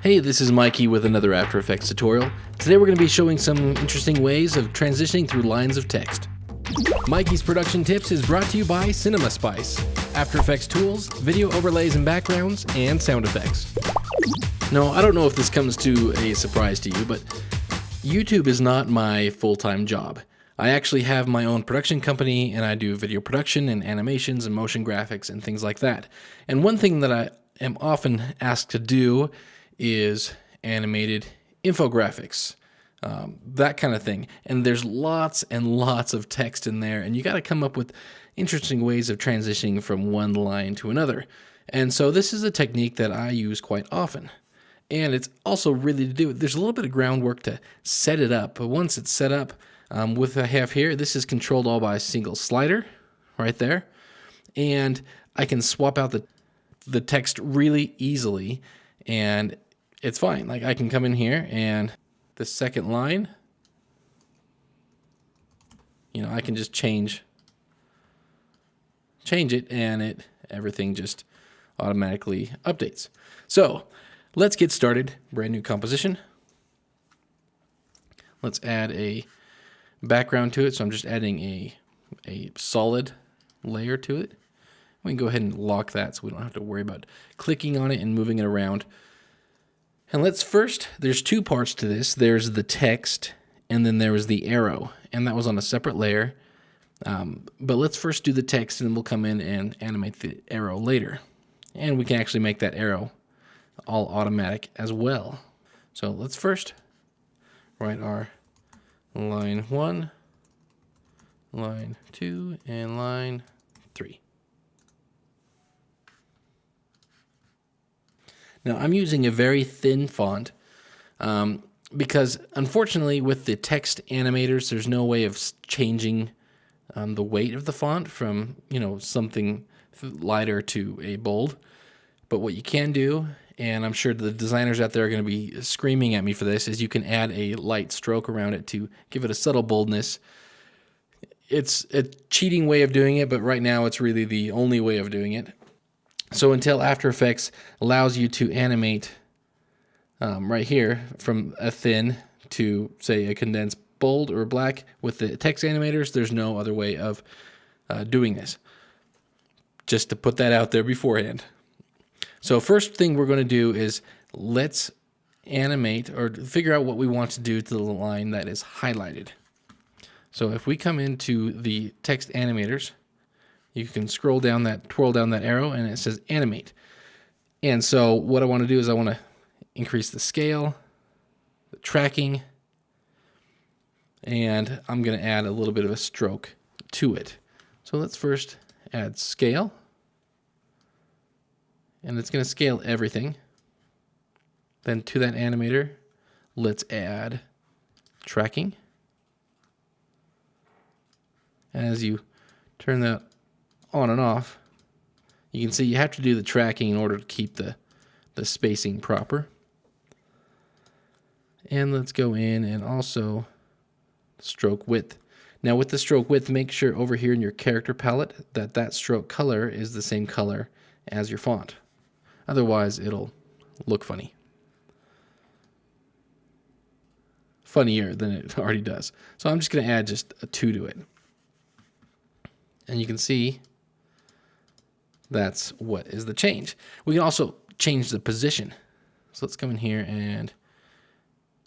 Hey, this is Mikey with another After Effects tutorial. Today we're going to be showing some interesting ways of transitioning through lines of text. Mikey's Production Tips is brought to you by Cinema Spice, After Effects tools, video overlays and backgrounds, and sound effects. Now, I don't know if this comes to a surprise to you, but YouTube is not my full-time job. I actually have my own production company, and I do video production and animations and motion graphics and things like that. And one thing that I am often asked to do is animated infographics, that kind of thing. And there's lots and lots of text in there, and you got to come up with interesting ways of transitioning from one line to another. And so this is a technique that I use quite often. And it's also really to do, there's a little bit of groundwork to set it up. But once it's set up, with what I have here, this is controlled all by a single slider right there. And I can swap out the text really easily, and it's fine. Like, I can come in here and the second line, I can just change it, and everything just automatically updates. So let's get started. Brand new composition. Let's add a background to it. So I'm just adding a solid layer to it. We can go ahead and lock that so we don't have to worry about clicking on it and moving it around. And let's first, there's two parts to this. There's the text, and then there was the arrow, and that was on a separate layer. But let's first do the text, and then we'll come in and animate the arrow later. And we can actually make that arrow all automatic as well. So let's first write our line 1, line 2, and line 3. Now, I'm using a very thin font because, unfortunately, with the text animators, there's no way of changing the weight of the font from, something lighter to a bold. But what you can do, and I'm sure the designers out there are going to be screaming at me for this, is you can add a light stroke around it to give it a subtle boldness. It's a cheating way of doing it, but right now it's really the only way of doing it. So until After Effects allows you to animate right here from a thin to, say, a condensed bold or black with the text animators, there's no other way of doing this. Just to put that out there beforehand. So first thing we're going to do is let's animate or figure out what we want to do to the line that is highlighted. So if we come into the text animators, you can twirl down that arrow, and it says animate. And so what I want to do is I want to increase the scale, the tracking, and I'm going to add a little bit of a stroke to it. So let's first add scale, and it's going to scale everything. Then to that animator, let's add tracking. As you turn that on and off, you can see you have to do the tracking in order to keep the spacing proper. And let's go in and also stroke width. Now with the stroke width, make sure over here in your character palette that stroke color is the same color as your font. Otherwise, it'll look funny. Funnier than it already does. So I'm just going to add just a 2 to it. And you can see that's what is the change. We can also change the position. So let's come in here and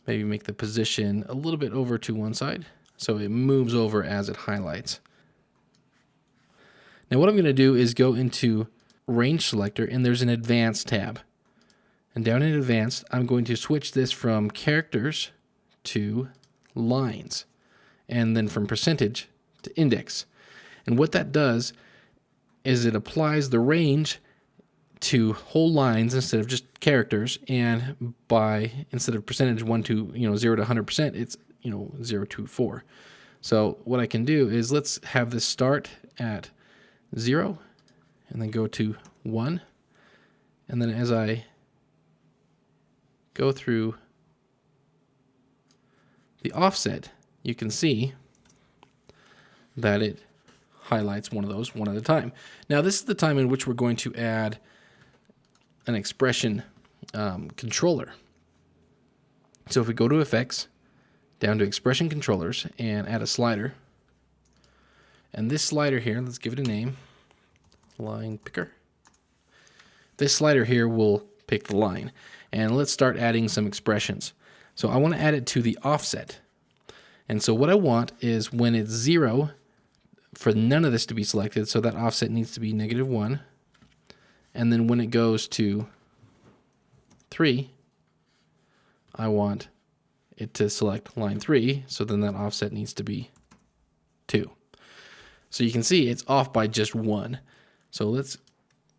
maybe make the position a little bit over to one side so it moves over as it highlights. Now what I'm going to do is go into Range Selector, and there's an Advanced tab. And down in Advanced, I'm going to switch this from characters to lines, and then from percentage to index. And what that does is it applies the range to whole lines instead of just characters, and instead of percentage 0 to 100%, it's 0 to 4. So what I can do is let's have this start at 0 and then go to 1, and then as I go through the offset, you can see that it highlights one of those one at a time. Now this is the time in which we're going to add an expression controller. So if we go to Effects, down to Expression Controllers, and add a slider, and this slider here, let's give it a name, Line Picker. This slider here will pick the line. And let's start adding some expressions. So I want to add it to the offset. And so what I want is when it's 0, for none of this to be selected, so that offset needs to be -1. And then when it goes to 3, I want it to select line 3, so then that offset needs to be 2. So you can see it's off by just 1. So let's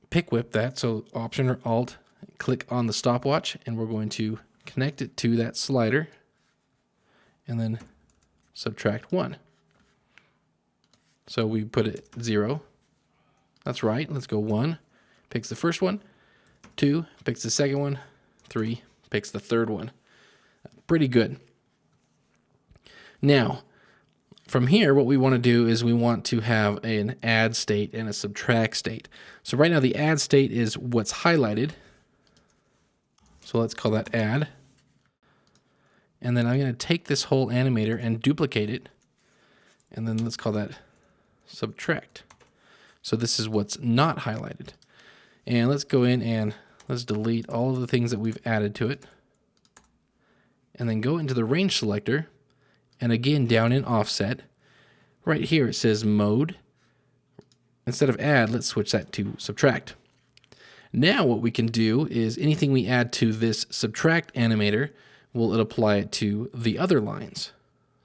pick whip that. So Option or Alt, click on the stopwatch, and we're going to connect it to that slider and then subtract 1. So we put it 0. That's right. Let's go 1. Picks the first one. 2. Picks the second one. 3. Picks the third one. Pretty good. Now, from here, what we want to do is we want to have an add state and a subtract state. So right now the add state is what's highlighted. So let's call that add. And then I'm going to take this whole animator and duplicate it. And then let's call that subtract. So this is what's not highlighted. And let's go in and let's delete all of the things that we've added to it. And then go into the range selector. And again, down in offset, right here it says mode. Instead of add, let's switch that to subtract. Now what we can do is anything we add to this subtract animator, will apply it to the other lines.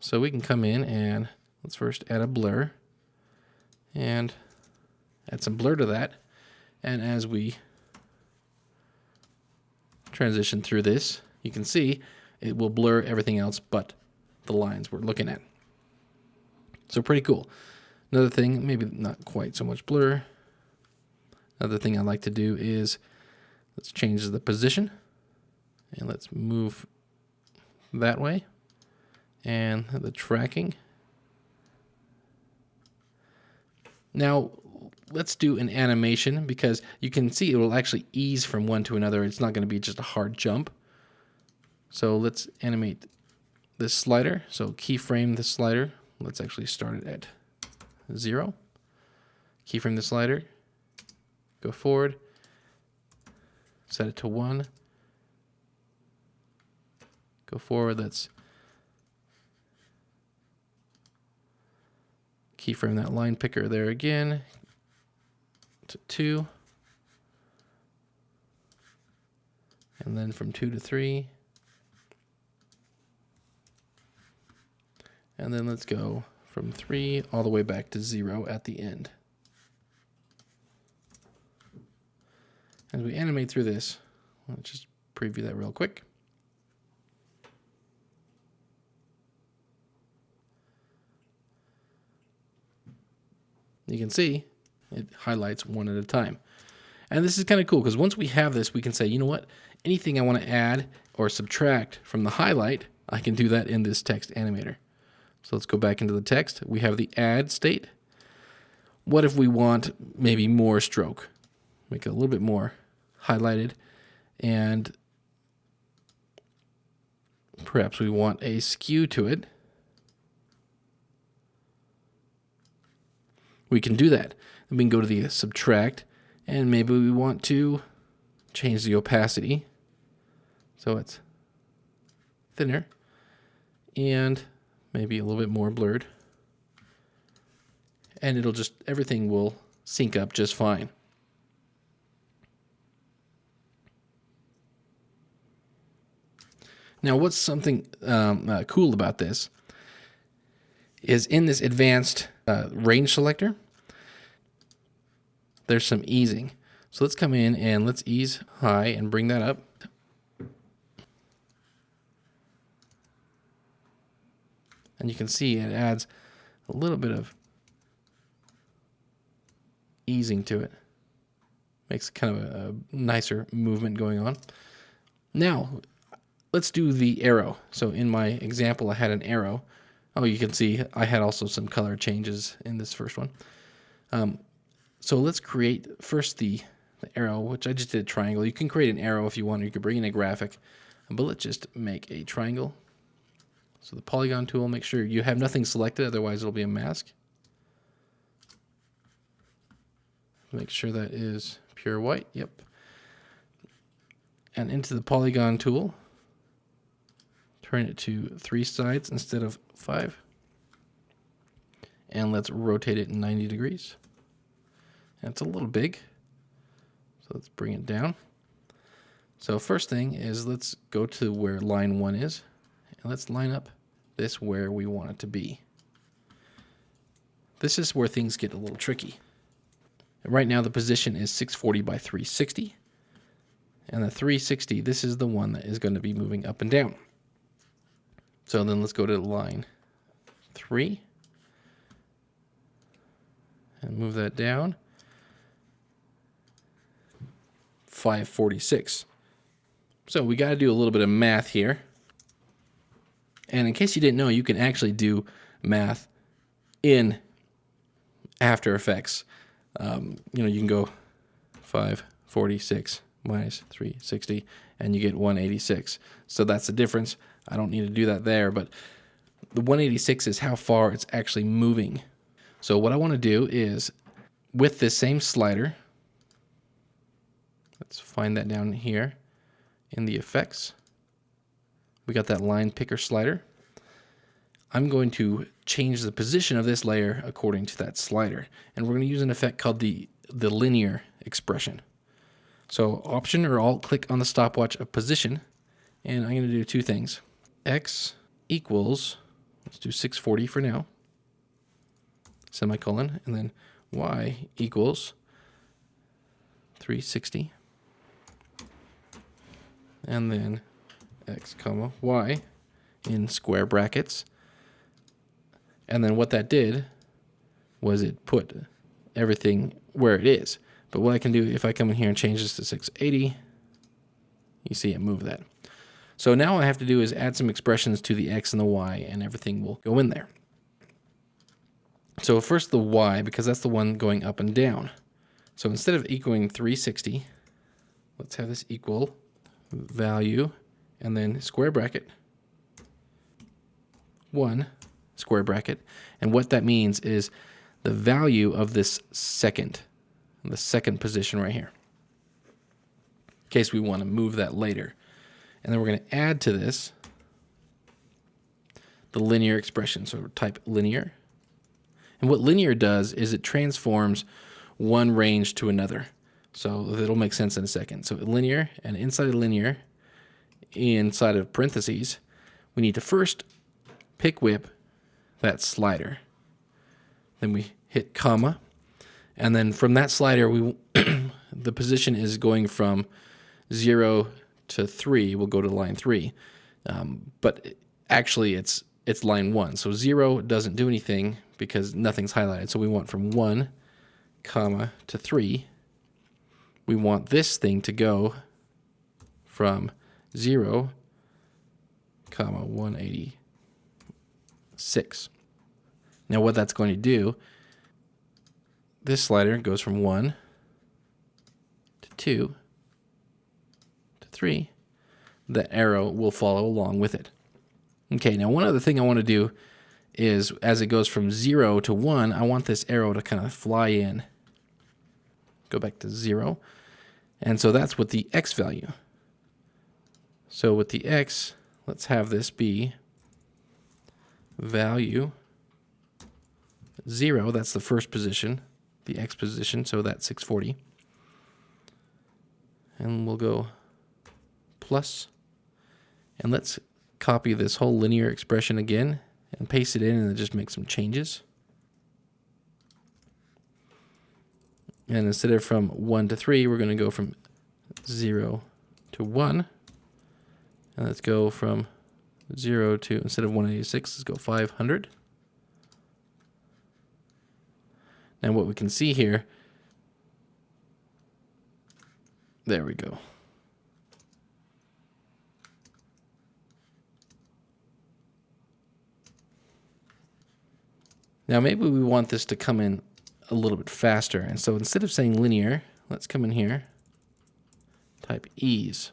So we can come in and let's first add a blur and add some blur to that. And as we transition through this, you can see it will blur everything else but the lines we're looking at. So pretty cool. Another thing, maybe not quite so much blur. Another thing I like to do is let's change the position and let's move that way, and the tracking. Now let's do an animation because you can see it will actually ease from one to another. It's not going to be just a hard jump. So let's animate this slider. So keyframe the slider. Let's actually start it at 0. Keyframe the slider. Go forward. Set it to 1. Go forward. Let's keyframe that line picker there again to 2. And then from 2 to 3. And then let's go from 3 all the way back to 0 at the end. As we animate through this, let's just preview that real quick. You can see it highlights one at a time. And this is kind of cool because once we have this, we can say, you know what, anything I want to add or subtract from the highlight, I can do that in this text animator. So let's go back into the text. We have the add state. What if we want maybe more stroke? Make it a little bit more highlighted, and perhaps we want a skew to it. We can do that. Then we can go to the subtract, and maybe we want to change the opacity so it's thinner and maybe a little bit more blurred, and it'll just, everything will sync up just fine. Now, what's something cool about this is in this advanced range selector, there's some easing. So let's come in and let's ease high and bring that up. And you can see it adds a little bit of easing to it. Makes kind of a nicer movement going on. Now, let's do the arrow. So in my example, I had an arrow. Oh, you can see I had also some color changes in this first one. So let's create first the arrow, which I just did a triangle. You can create an arrow if you want, or you could bring in a graphic. but let's just make a triangle. So the polygon tool, make sure you have nothing selected, otherwise it'll be a mask. Make sure that is pure white, yep. And into the polygon tool, turn it to 3 sides instead of 5. And let's rotate it 90 degrees. And it's a little big, so let's bring it down. So first thing is let's go to where line 1 is, and let's line up this where we want it to be. This is where things get a little tricky. Right now the position is 640 by 360. And the 360, this is the one that is going to be moving up and down. So then let's go to line 3 and move that down. 546. So we got to do a little bit of math here. And in case you didn't know, you can actually do math in After Effects. You know, you can go 546 minus 360, and you get 186. So that's the difference. I don't need to do that there, but the 186 is how far it's actually moving. So what I want to do is, with this same slider, let's find that down here in the effects. We got that line picker slider. I'm going to change the position of this layer according to that slider. And we're going to use an effect called the linear expression. So Option or Alt click on the stopwatch of position, and I'm going to do 2 things. X equals, let's do 640 for now, semicolon, and then Y equals 360, and then X comma Y in square brackets. And then what that did was it put everything where it is. But what I can do, if I come in here and change this to 680, you see it move that. So now what I have to do is add some expressions to the X and the Y, and everything will go in there. So first the Y, because that's the one going up and down. So instead of equaling 360, let's have this equal value, and then square bracket, 1, square bracket. And what that means is the value of this second, the second position right here, in case we want to move that later. And then we're going to add to this the linear expression. So type linear. And what linear does is it transforms one range to another. So it'll make sense in a second. So linear, and inside of linear, inside of parentheses, we need to first pick whip that slider. Then we hit comma. And then from that slider, we the position is going from 0 to 3. We'll go to line 3. But actually, it's line 1. So 0 doesn't do anything because nothing's highlighted. So we want from 1, comma, to 3. We want this thing to go from 0, comma, 186. Now what that's going to do, this slider goes from 1 to 2 to 3. The arrow will follow along with it. Okay, now one other thing I want to do is as it goes from 0 to 1, I want this arrow to kind of fly in. Go back to 0. And so that's with the X value. So with the X, let's have this be value 0. That's the first position, the X position, so that's 640. And we'll go plus. And let's copy this whole linear expression again and paste it in and just make some changes. And instead of from 1 to 3, we're going to go from 0 to 1. And let's go from 0 to, instead of 186, let's go 500. And what we can see here, there we go. Now maybe we want this to come in a little bit faster. And so instead of saying linear, let's come in here, type ease.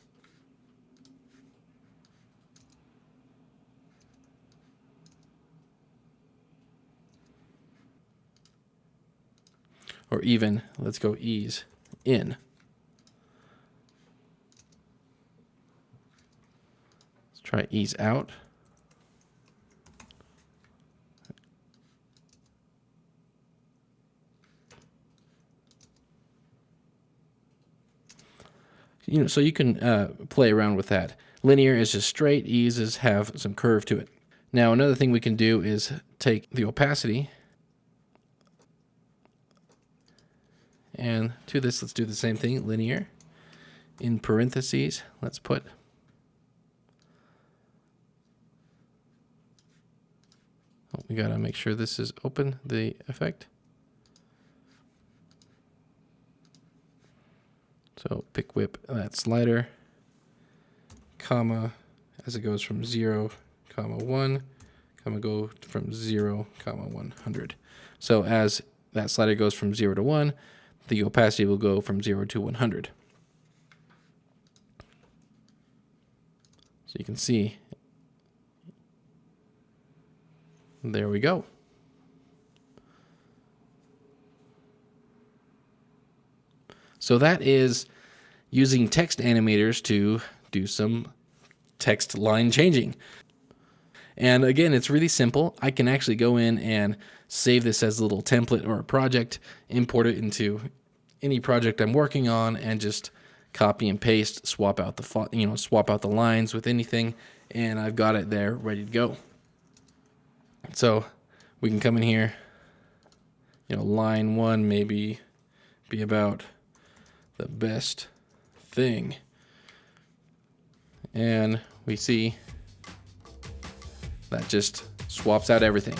or even, let's go ease in. Let's try ease out. So you can play around with that. Linear is just straight, eases have some curve to it. Now another thing we can do is take the opacity, and to this let's do the same thing, linear. In parentheses, let's put we gotta make sure this is open, the effect. So pick whip that slider, comma, as it goes from 0, comma 1, comma go from 0, comma 100. So as that slider goes from 0 to 1, the opacity will go from 0 to 100. So you can see, there we go. So that is using text animators to do some text line changing. And again, it's really simple. I can actually go in and save this as a little template or a project, import it into any project I'm working on, and just copy and paste, swap out the swap out the lines with anything, and I've got it there ready to go. So we can come in here, line 1 maybe be about the best thing, and we see that just swaps out everything.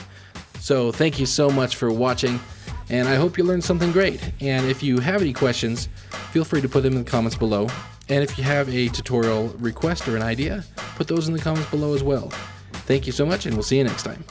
So thank you so much for watching, and I hope you learned something great. And if you have any questions, feel free to put them in the comments below. And if you have a tutorial request or an idea, put those in the comments below as well. Thank you so much, and we'll see you next time.